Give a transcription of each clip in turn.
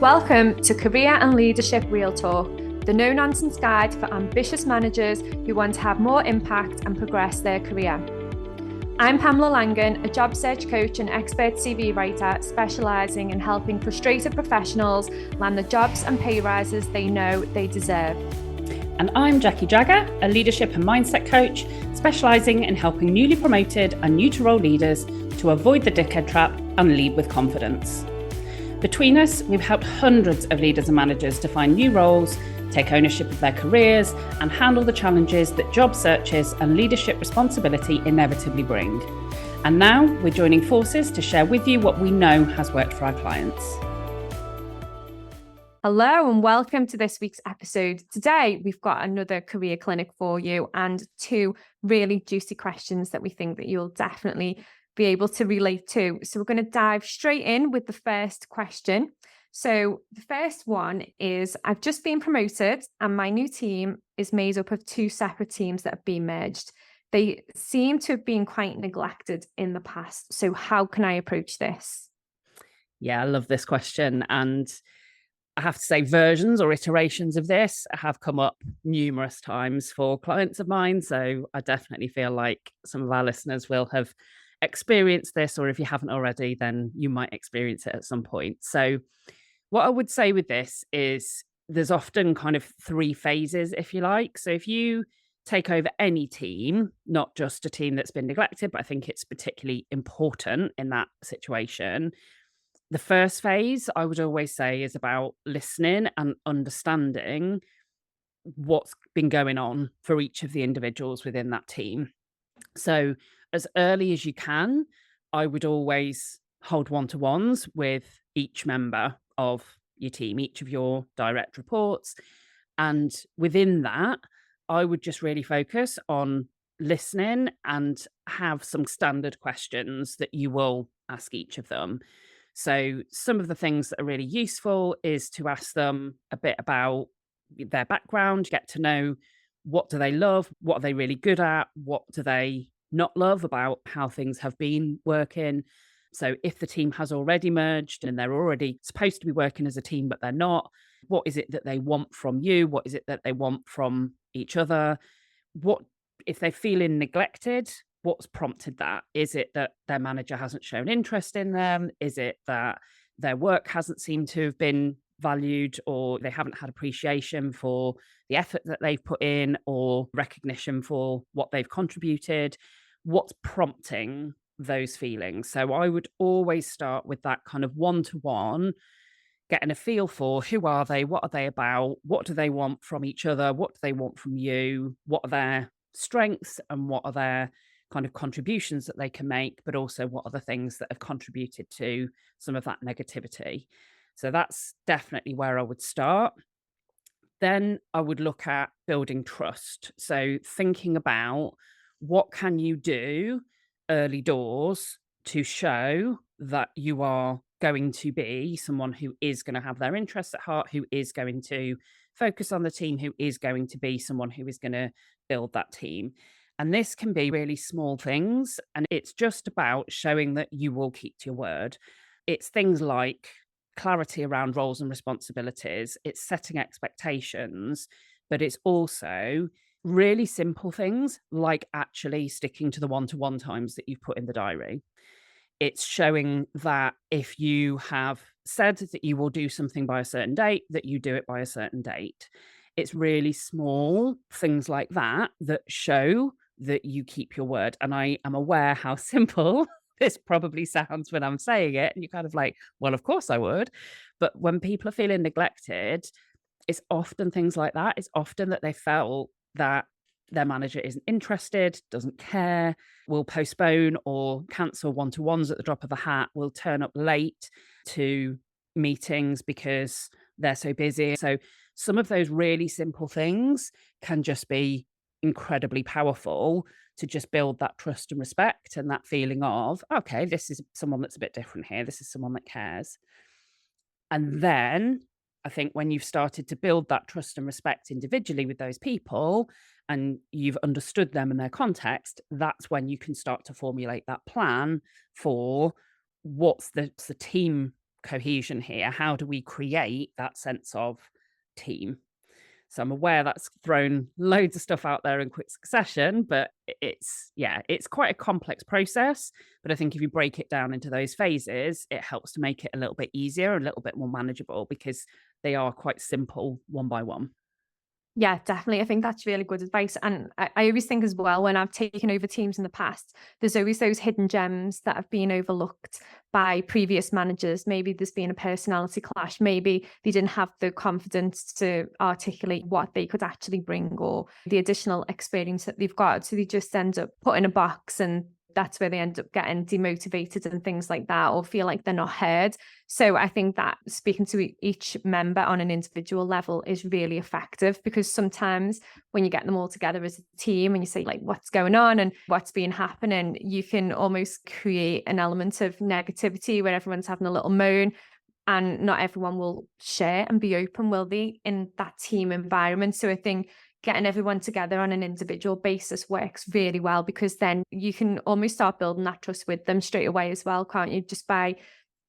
Welcome to Career and Leadership Real Talk, the no-nonsense guide for ambitious managers who want to have more impact and progress their career. I'm Pamela Langan, a job search coach and expert CV writer specialising in helping frustrated professionals land the jobs and pay rises they know they deserve. And I'm Jackie Jagger, a leadership and mindset coach specialising in helping newly promoted and new to role leaders to avoid the dickhead trap and lead with confidence. Between us, we've helped hundreds of leaders and managers to find new roles, take ownership of their careers, and handle the challenges that job searches and leadership responsibility inevitably bring. And now we're joining forces to share with you what we know has worked for our clients. Hello and welcome to this week's episode. Today, we've got another career clinic for you and two really juicy questions that we think that you'll definitely be able to relate to. So we're going to dive straight in with the first question. So the first one is, I've just been promoted and my new team is made up of two separate teams that have been merged. They seem to have been quite neglected in the past. So how can I approach this? Yeah, I love this question. And I have to say versions or iterations of this have come up numerous times for clients of mine. So I definitely feel like some of our listeners will have experienced this, or if you haven't already, then you might experience it at some point. So what I would say with this is there's often kind of three phases, if you like. So if you take over any team, not just a team that's been neglected, but I think it's particularly important in that situation. The first phase, I would always say, is about listening and understanding what's been going on for each of the individuals within that team. So as early as you can, I would always hold one-to-ones with each member of your team, each of your direct reports. And within that, I would just really focus on listening and have some standard questions that you will ask each of them. So some of the things that are really useful is to ask them a bit about their background, get to know what do they love, what are they really good at, what do they not love about how things have been working. So if the team has already merged and they're already supposed to be working as a team, but they're not, what is it that they want from you? What is it that they want from each other? What if they're feeling neglected? What's prompted that? Is it that their manager hasn't shown interest in them? Is it that their work hasn't seemed to have been valued, or they haven't had appreciation for the effort that they've put in or recognition for what they've contributed? What's prompting those feelings? So I would always start with that kind of one-to-one, getting a feel for who are they, what are they about, what do they want from each other, what do they want from you, what are their strengths and what are their kind of contributions that they can make, but also what are the things that have contributed to some of that negativity. So that's definitely where I would start. Then I would look at building trust. So thinking about what can you do early doors to show that you are going to be someone who is going to have their interests at heart, who is going to focus on the team, who is going to be someone who is going to build that team. And this can be really small things. And it's just about showing that you will keep to your word. It's things like clarity around roles and responsibilities. It's setting expectations, but it's also really simple things like actually sticking to the one-to-one times that you've put in the diary. It's showing that if you have said that you will do something by a certain date, that you do it by a certain date. It's really small things like that that show that you keep your word. And I am aware how simple this probably sounds when I'm saying it. And you're kind of like, well, of course I would. But when people are feeling neglected, it's often things like that. It's often that they felt that their manager isn't interested, doesn't care, will postpone or cancel one-to-ones at the drop of a hat, will turn up late to meetings because they're so busy. So some of those really simple things can just be incredibly powerful to just build that trust and respect and that feeling of, okay, this is someone that's a bit different here. This is someone that cares. And then I think when you've started to build that trust and respect individually with those people and you've understood them and their context, that's when you can start to formulate that plan for what's the team cohesion here? How do we create that sense of team? So I'm aware that's thrown loads of stuff out there in quick succession, but it's quite a complex process. But I think if you break it down into those phases, it helps to make it a little bit easier, a little bit more manageable, because they are quite simple one by one. Yeah, definitely. I think that's really good advice. And I always think as well, when I've taken over teams in the past, there's always those hidden gems that have been overlooked by previous managers. Maybe there's been a personality clash. Maybe they didn't have the confidence to articulate what they could actually bring or the additional experience that they've got. So they just end up put in a box, and that's where they end up getting demotivated and things like that, or feel like they're not heard. So I think that speaking to each member on an individual level is really effective, because sometimes when you get them all together as a team and you say like what's going on and what's been happening, you can almost create an element of negativity where everyone's having a little moan, and not everyone will share and be open, will they, in that team environment. So I think getting everyone together on an individual basis works really well, because then you can almost start building that trust with them straight away as well, can't you? Just by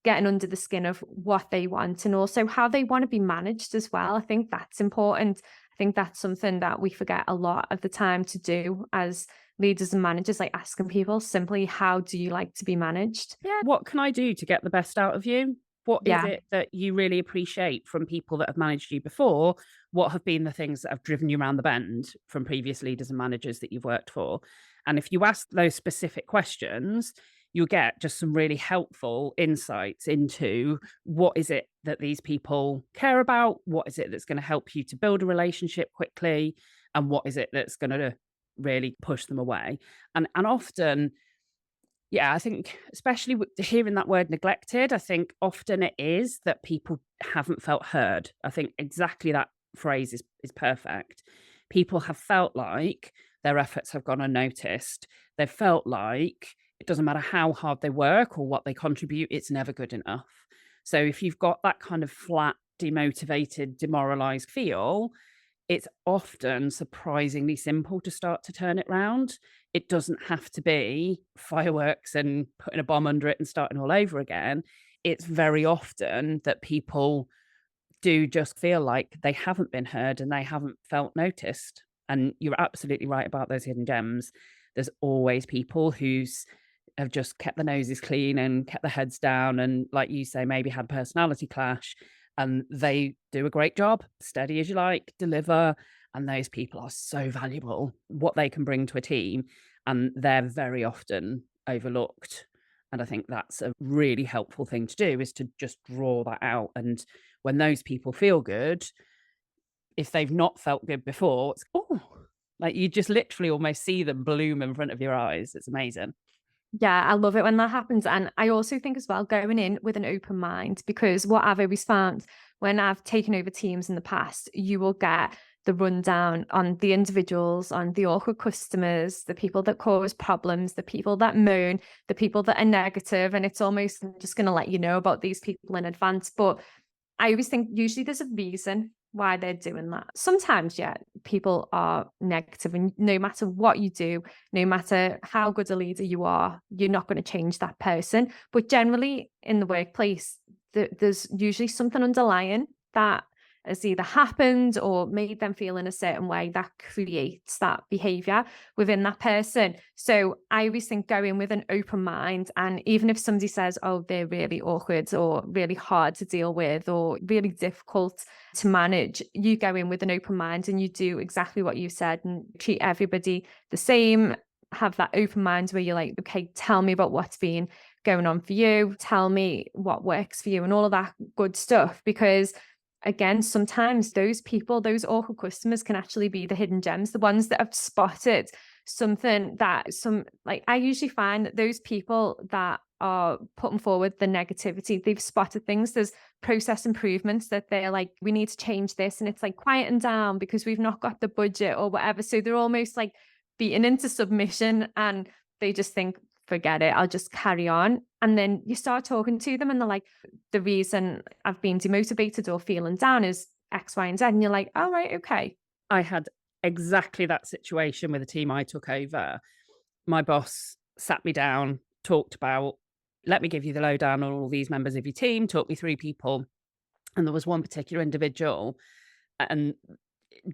getting under the skin of what they want and also how they want to be managed as well. I think that's important. I think that's something that we forget a lot of the time to do as leaders and managers, like asking people simply, how do you like to be managed? Yeah. What can I do to get the best out of you? What is Yeah. it that you really appreciate from people that have managed you before? What have been the things that have driven you around the bend from previous leaders and managers that you've worked for? And if you ask those specific questions, you'll get just some really helpful insights into what is it that these people care about? What is it that's going to help you to build a relationship quickly? And what is it that's going to really push them away? And often, yeah, I think especially with hearing that word neglected, I think often it is that people haven't felt heard. I think exactly that phrase is perfect. People have felt like their efforts have gone unnoticed. They've felt like it doesn't matter how hard they work or what they contribute, it's never good enough. So if you've got that kind of flat, demotivated, demoralized feel, it's often surprisingly simple to start to turn it round. It doesn't have to be fireworks and putting a bomb under it and starting all over again. It's very often that people do just feel like they haven't been heard and they haven't felt noticed. And you're absolutely right about those hidden gems. There's always people who's have just kept the noses clean and kept their heads down and, like you say, maybe had personality clash, and they do a great job, steady as you like, deliver, and those people are so valuable, what they can bring to a team, and they're very often overlooked. And I think that's a really helpful thing to do, is to just draw that out. And when those people feel good, if they've not felt good before, it's, oh, like you just literally almost see them bloom in front of your eyes. It's amazing. Yeah, I love it when that happens. And I also think as well, going in with an open mind, because what I've always found when I've taken over teams in the past, you will get the rundown on the individuals, on the awkward customers, the people that cause problems, the people that moan, the people that are negative, and it's almost just going to let you know about these people in advance. But I always think usually there's a reason why they're doing that. Sometimes, yeah, people are negative, and no matter what you do, no matter how good a leader you are, you're not going to change that person. But generally in the workplace, there's usually something underlying that has either happened or made them feel in a certain way that creates that behavior within that person. So I always think go in with an open mind. And even if somebody says, oh, they're really awkward or really hard to deal with or really difficult to manage, you go in with an open mind and you do exactly what you said and treat everybody the same. Have that open mind where you're like, okay, tell me about what's been going on for you. Tell me what works for you and all of that good stuff. Because again, sometimes those people, those awkward customers can actually be the hidden gems, the ones that have spotted something that I usually find that those people that are putting forward the negativity, they've spotted things. There's process improvements that they're like, we need to change this. And it's like, quieten down because we've not got the budget or whatever. So they're almost like beaten into submission and they just think, forget it, I'll just carry on. And then you start talking to them and they're like, the reason I've been demotivated or feeling down is X, Y, and Z. And you're like, oh, right, okay. I had exactly that situation with the team I took over. My boss sat me down, talked about let me give you the lowdown on all these members of your team, talk me through people. And there was one particular individual and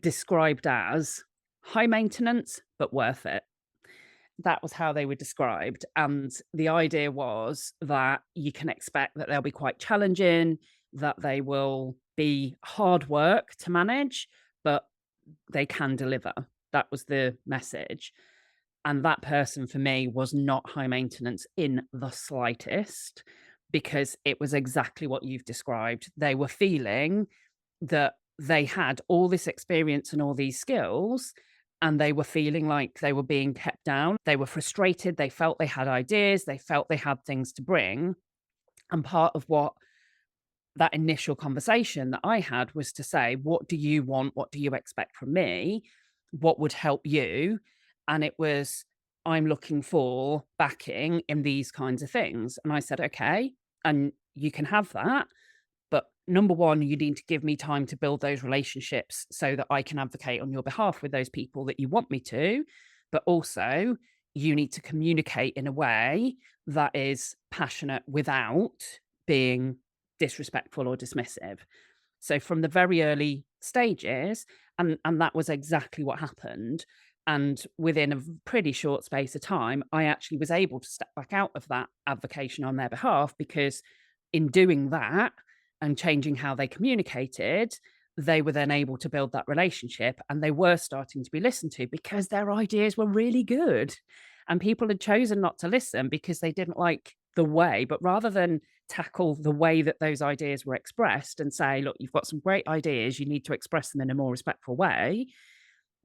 described as high maintenance, but worth it. That was how they were described. And the idea was that you can expect that they'll be quite challenging, that they will be hard work to manage, but they can deliver. That was the message. And that person for me was not high maintenance in the slightest, because it was exactly what you've described. They were feeling that they had all this experience and all these skills, and they were feeling like they were being kept down. They were frustrated. They felt they had ideas. They felt they had things to bring. And part of what that initial conversation that I had was to say, what do you want? What do you expect from me? What would help you? And it was, I'm looking for backing in these kinds of things. And I said, okay, and you can have that. But number one, you need to give me time to build those relationships so that I can advocate on your behalf with those people that you want me to. But also, you need to communicate in a way that is passionate without being disrespectful or dismissive. So from the very early stages, and that was exactly what happened. And within a pretty short space of time, I actually was able to step back out of that advocacy on their behalf, because in doing that and changing how they communicated, they were then able to build that relationship, and they were starting to be listened to because their ideas were really good. And people had chosen not to listen because they didn't like the way, but rather than tackle the way that those ideas were expressed and say, look, you've got some great ideas, you need to express them in a more respectful way,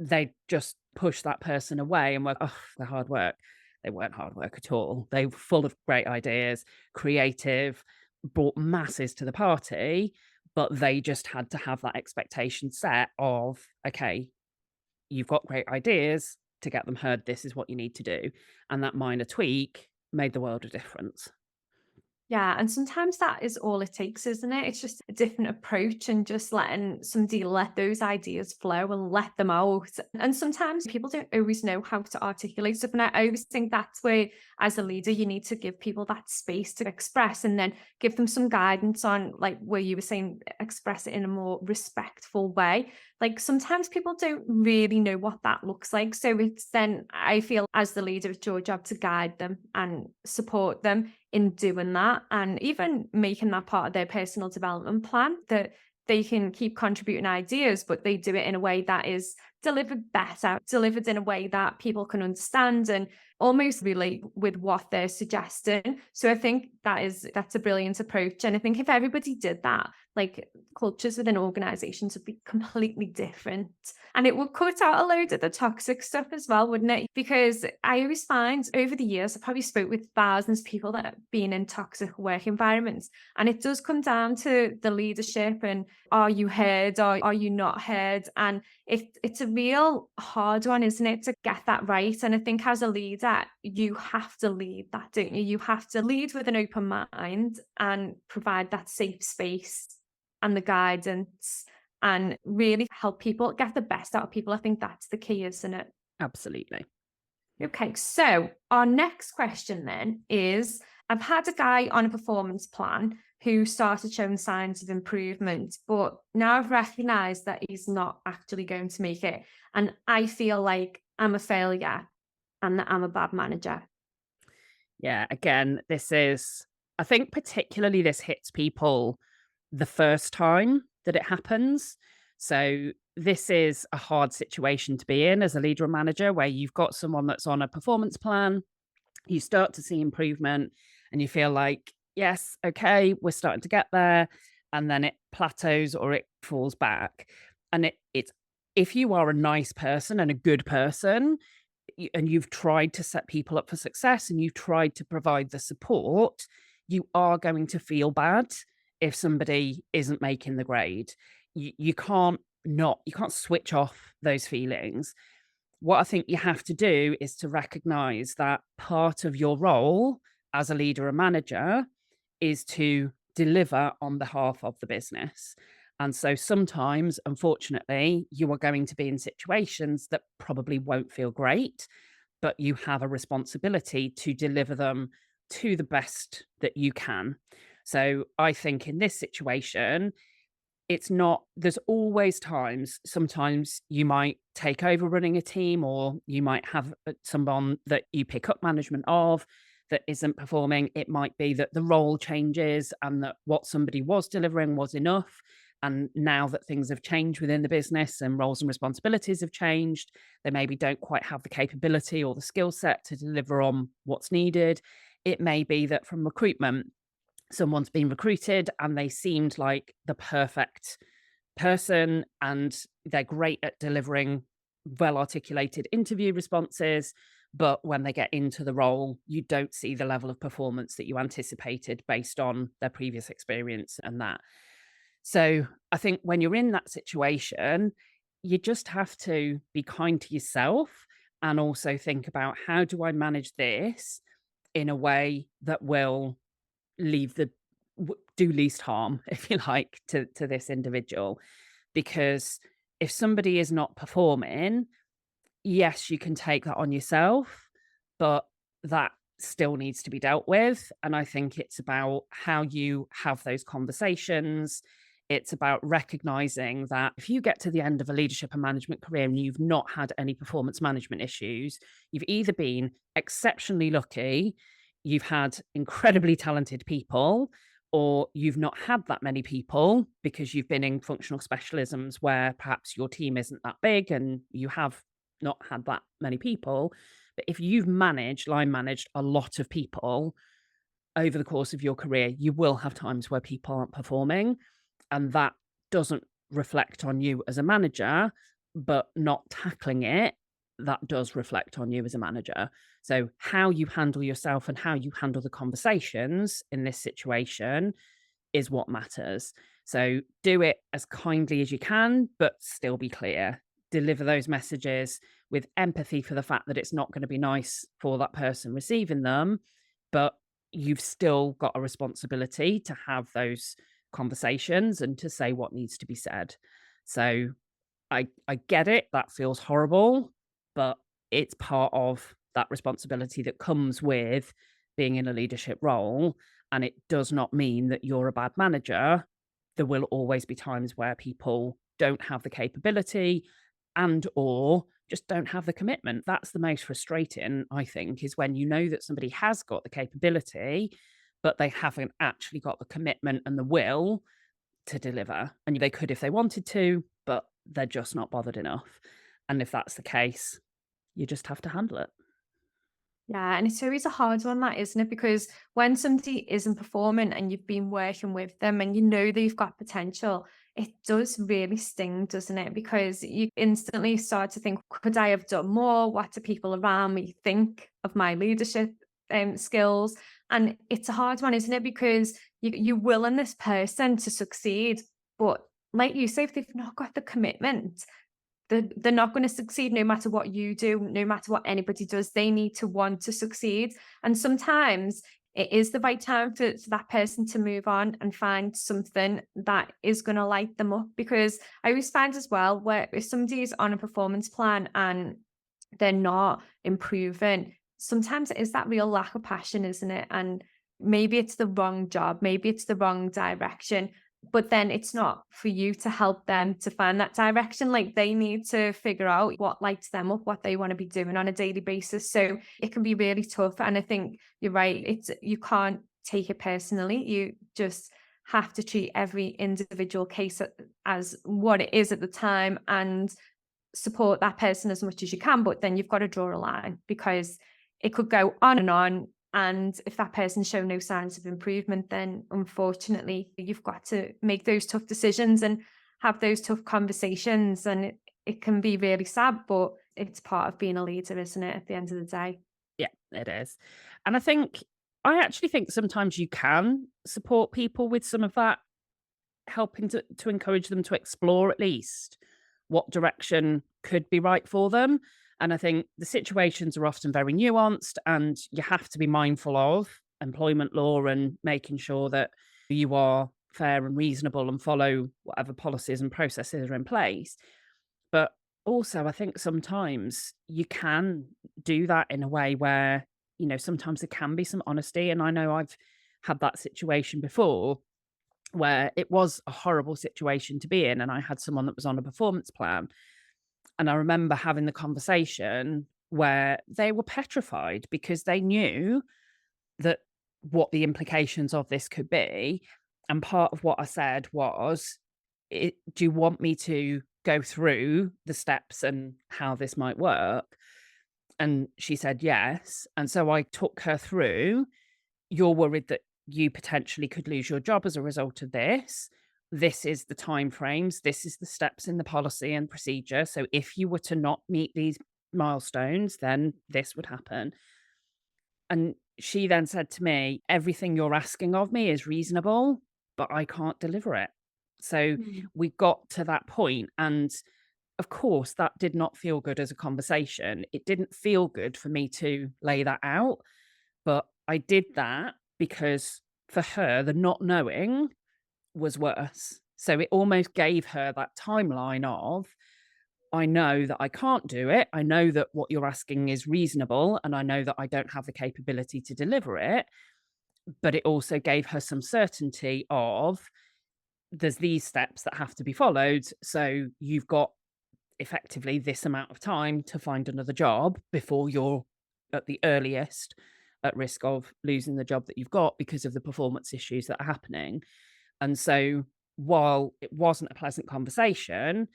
they just push that person away and were, oh, they're hard work. They weren't hard work at all. They were full of great ideas, creative, brought masses to the party, but they just had to have that expectation set of, okay, you've got great ideas. To get them heard, this is what you need to do. And that minor tweak made the world of difference. Yeah, and sometimes that is all it takes, isn't it? It's just a different approach and just letting somebody let those ideas flow and let them out. And sometimes people don't always know how to articulate stuff. And I always think that's where, as a leader, you need to give people that space to express and then give them some guidance on, like where you were saying, express it in a more respectful way. Like sometimes people don't really know what that looks like. So it's then, I feel, as the leader, it's your job to guide them and support them in doing that, and even making that part of their personal development plan, that they can keep contributing ideas, but they do it in a way that is delivered better, delivered in a way that people can understand and almost relate with what they're suggesting. So I think that's a brilliant approach. And I think if everybody did that, like cultures within organizations would be completely different. And it would cut out a load of the toxic stuff as well, wouldn't it? Because I always find over the years, I probably spoke with thousands of people that have been in toxic work environments. And it does come down to the leadership and are you heard or are you not heard? And it's a real hard one, isn't it, to get that right? And I think as a leader, you have to lead that, don't you? You have to lead with an open mind and provide that safe space and the guidance and really help people get the best out of people. I think that's the key, isn't it? Absolutely. Okay, so our next question then is, I've had a guy on a performance plan who started showing signs of improvement, but now I've recognized that he's not actually going to make it. And I feel like I'm a failure and that I'm a bad manager. Yeah, again, I think particularly this hits people the first time that it happens. So this is a hard situation to be in as a leader or manager, where you've got someone that's on a performance plan, you start to see improvement and you feel like, yes, okay, we're starting to get there. And then it plateaus or it falls back. And it's, if you are a nice person and a good person, and you've tried to set people up for success and you've tried to provide the support, you are going to feel bad if somebody isn't making the grade. You can't you can't switch off those feelings. What I think you have to do is to recognize that part of your role as a leader or manager is to deliver on behalf of the business. And so sometimes, unfortunately, you are going to be in situations that probably won't feel great, but you have a responsibility to deliver them to the best that you can. So I think in this situation, it's not, there's always times, sometimes you might take over running a team, or you might have someone that you pick up management of that isn't performing. It might be that the role changes and that what somebody was delivering was enough. And now that things have changed within the business and roles and responsibilities have changed, they maybe don't quite have the capability or the skill set to deliver on what's needed. It may be that from recruitment, someone's been recruited and they seemed like the perfect person and they're great at delivering well articulated interview responses. But when they get into the role, you don't see the level of performance that you anticipated based on their previous experience and that. So I think when you're in that situation, you just have to be kind to yourself and also think about, how do I manage this in a way that will leave the do least harm, if you like, to this individual. Because if somebody is not performing, yes, you can take that on yourself, but that still needs to be dealt with. And I think it's about how you have those conversations. It's about recognizing that if you get to the end of a leadership and management career and you've not had any performance management issues, you've either been exceptionally lucky, you've had incredibly talented people, or you've not had that many people because you've been in functional specialisms where perhaps your team isn't that big and you have not had that many people. But if you've line managed a lot of people over the course of your career, you will have times where people aren't performing. And that doesn't reflect on you as a manager, but not tackling it, that does reflect on you as a manager. So, how you handle yourself and how you handle the conversations in this situation is what matters. So, do it as kindly as you can, but still be clear. Deliver those messages with empathy for the fact that it's not going to be nice for that person receiving them, but you've still got a responsibility to have those conversations and to say what needs to be said. So I get it, that feels horrible, but it's part of that responsibility that comes with being in a leadership role. And it does not mean that you're a bad manager. There will always be times where people don't have the capability and or just don't have the commitment. That's the most frustrating, I think, is when you know that somebody has got the capability, but they haven't actually got the commitment and the will to deliver. And they could if they wanted to, but they're just not bothered enough. And if that's the case, you just have to handle it. Yeah, and it's always a hard one, that, isn't it? Because when somebody isn't performing and you've been working with them and you know they've got potential, it does really sting, doesn't it? Because you instantly start to think, could I have done more? What do people around me think of my leadership skills? And it's a hard one, isn't it? Because you're willing this person to succeed, but like you say, if they've not got the commitment, they're not going to succeed no matter what you do, no matter what anybody does. They need to want to succeed. And sometimes it is the right time for that person to move on and find something that is going to light them up. Because I always find as well, where if somebody's on a performance plan and they're not improving, sometimes it is that real lack of passion, isn't it? And maybe it's the wrong job, maybe it's the wrong direction, but then it's not for you to help them to find that direction. Like, they need to figure out what lights them up, what they want to be doing on a daily basis. So it can be really tough. And I think you're right. You can't take it personally. You just have to treat every individual case as what it is at the time and support that person as much as you can. But then you've got to draw a line, because it could go on and on. And if that person show no signs of improvement, then unfortunately you've got to make those tough decisions and have those tough conversations. And it can be really sad, but it's part of being a leader, isn't it, at the end of the day? Yeah, it is. And I actually think sometimes you can support people with some of that, helping to encourage them to explore at least what direction could be right for them. And I think the situations are often very nuanced, and you have to be mindful of employment law and making sure that you are fair and reasonable and follow whatever policies and processes are in place. But also, I think sometimes you can do that in a way where sometimes there can be some honesty. And I know I've had that situation before where it was a horrible situation to be in. And I had someone that was on a performance plan. And I remember having the conversation where they were petrified because they knew that what the implications of this could be. And part of what I said was, do you want me to go through the steps and how this might work? And she said yes. And so I took her through, you're worried that you potentially could lose your job as a result of this. This is the timeframes. This is the steps in the policy and procedure. So if you were to not meet these milestones, then this would happen. And she then said to me, everything you're asking of me is reasonable, but I can't deliver it. So we got to that point, and of course, that did not feel good as a conversation. It didn't feel good for me to lay that out, but I did that because for her, the not knowing was worse. So it almost gave her that timeline of, I know that I can't do it. I know that what you're asking is reasonable, and I know that I don't have the capability to deliver it. But it also gave her some certainty of, there's these steps that have to be followed. So you've got effectively this amount of time to find another job before you're at the earliest at risk of losing the job that you've got because of the performance issues that are happening. And so while it wasn't a pleasant conversation,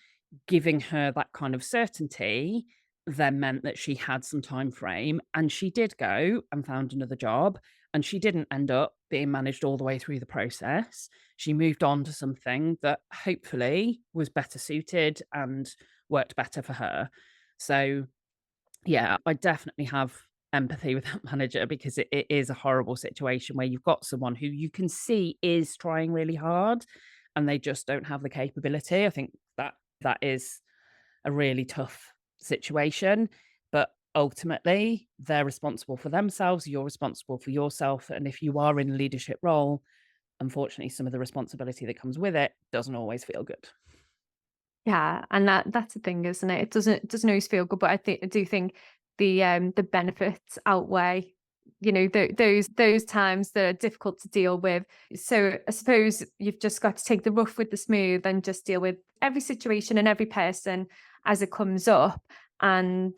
giving her that kind of certainty then meant that she had some time frame, and she did go and found another job, and she didn't end up being managed all the way through the process. She moved on to something that hopefully was better suited and worked better for her. So yeah, I definitely have empathy with that manager, because it is a horrible situation where you've got someone who you can see is trying really hard and they just don't have the capability. I think that is a really tough situation, but ultimately they're responsible for themselves, you're responsible for yourself, and if you are in a leadership role, unfortunately some of the responsibility that comes with it doesn't always feel good. Yeah, and that's the thing, isn't it? It doesn't always feel good, but I do think the benefits outweigh, those times that are difficult to deal with. So I suppose you've just got to take the rough with the smooth and just deal with every situation and every person as it comes up. And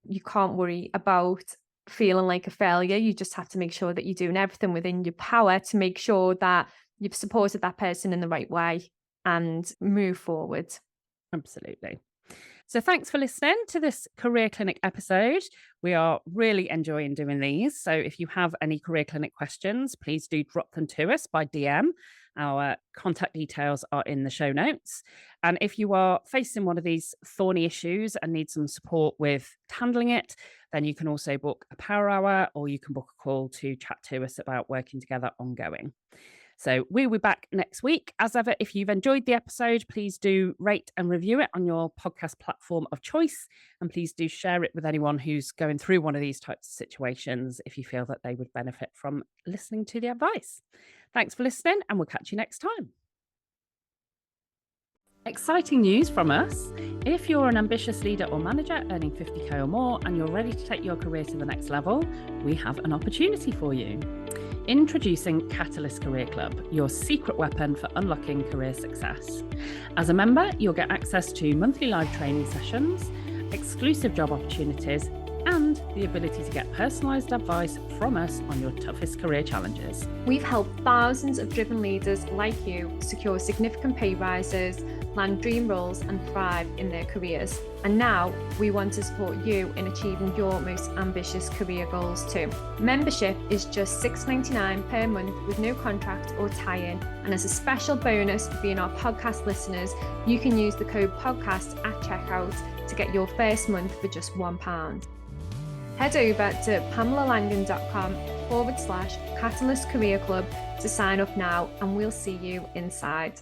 you can't worry about feeling like a failure. You just have to make sure that you're doing everything within your power to make sure that you've supported that person in the right way and move forward. Absolutely. So thanks for listening to this Career Clinic episode. We are really enjoying doing these. So if you have any Career Clinic questions, please do drop them to us by DM. Our contact details are in the show notes. And if you are facing one of these thorny issues and need some support with handling it, then you can also book a power hour, or you can book a call to chat to us about working together ongoing. So we'll be back next week. As ever, if you've enjoyed the episode, please do rate and review it on your podcast platform of choice. And please do share it with anyone who's going through one of these types of situations if you feel that they would benefit from listening to the advice. Thanks for listening, and we'll catch you next time. Exciting news from us. If you're an ambitious leader or manager earning 50k or more and you're ready to take your career to the next level, we have an opportunity for you. Introducing Catalyst Career Club, your secret weapon for unlocking career success. As a member, you'll get access to monthly live training sessions, exclusive job opportunities, and the ability to get personalised advice from us on your toughest career challenges. We've helped thousands of driven leaders like you secure significant pay rises, land dream roles, and thrive in their careers. And now we want to support you in achieving your most ambitious career goals too. Membership is just $6.99 per month with no contract or tie-in. And as a special bonus for being our podcast listeners, you can use the code podcast at checkout to get your first month for just £1. Head over to pamelalangan.com/Catalyst Career Club to sign up now, and we'll see you inside.